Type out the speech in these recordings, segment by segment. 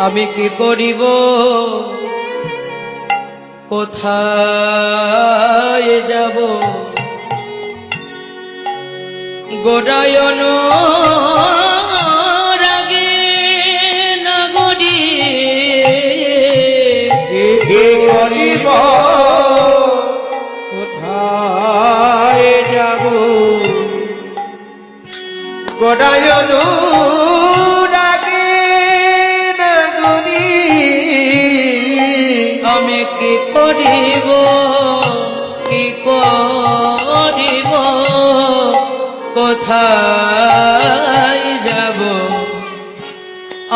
আমি কি করিব কোথায় যাব গোড়ায়ন রাগে নগরী কি করিব কোথায় যাব গোড়ায়ন রাগে নগরী আমি কি করিব কোথায় যাব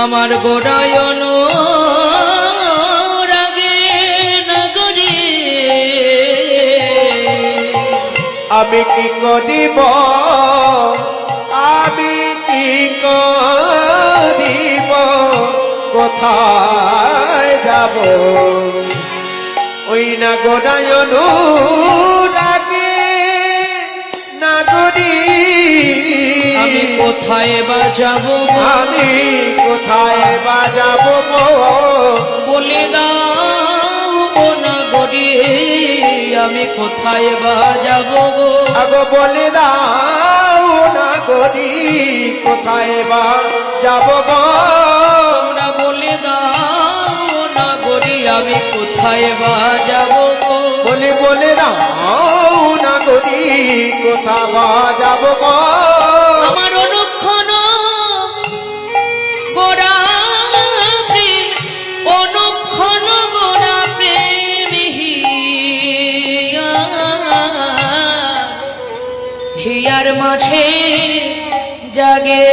আমার গোড়ায়ন রাগে নগরী আমি কি করিব আমি কি করিব কোথায় যাব ওই না গোড়ায়ন রাগে নগরী আমি কোথায় বা যাব আমি কোথায় বা যাব বলে দাও নগরী আমি কোথায় বা যাব গো আগো বলে দাও নগরী কোথায় বা যাব গো তোমরা বলে দাও নগরী আমি কোথায় বা যাব গো বলে দাও নগরী কোথা বা যাব গো আমার অনুক্ষণ গোড়া প্রেম অনুক্ষণ গোড়া প্রেম হিয়ার মাঝে জাগে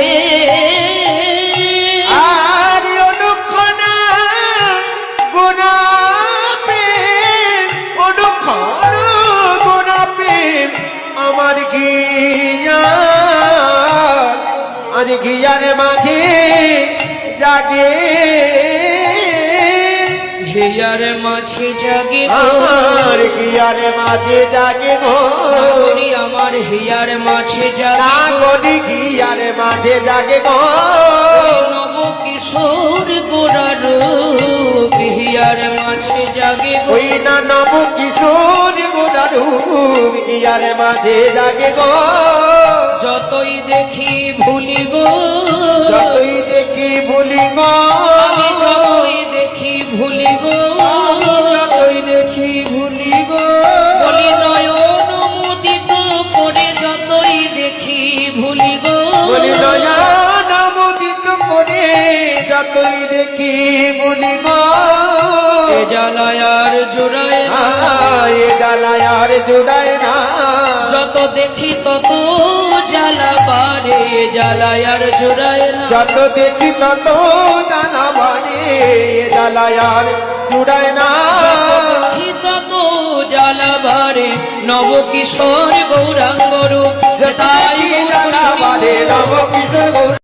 আর অনুক্ষণ গোড়া প্রেম অনুক্ষণ গোড়া প্রেম আমার গিয়া আজ গিয়ার মাঝে জাগে হিয়ার মাঝে জাগে আমার গিয়ার মাঝে জাগে গো নগরী আমার হিয়ার মাঝে জাগে নাগরী গিয়ার মাঝে জাগে গো নব কিশোর গোড়ার রূপ হিয়ার মাঝে জাগে ওই না নব কিশোর গোড়া রূপ গিয়ার মাঝে জাগে গো যতই দেখি ভুলি গো যতই দেখি ভুলি গো আমি যতই দেখি ভুলি গো যতই দেখি ভুলি গো বলি নয়ন মুদিত করে যতই দেখি ভুলি গো বলি নয়ন মুদিত করে যতই দেখি ভুলি গো এ জ্বালায় আর জোড়ায় না এ জ্বালায় আর জুড়ায় না যত দেখি তত জ্বালা পারে জ্বালায় আর জোড়ায় না যত দেখি তত জ্বালা বাড়ে জ্বালায় আর জুড়ায় না দেখি তত জ্বালা বাড়ে নব কিশোর গৌরাঙ্গরূপ যত দেখি জ্বালা বাড়ে নব কিশোর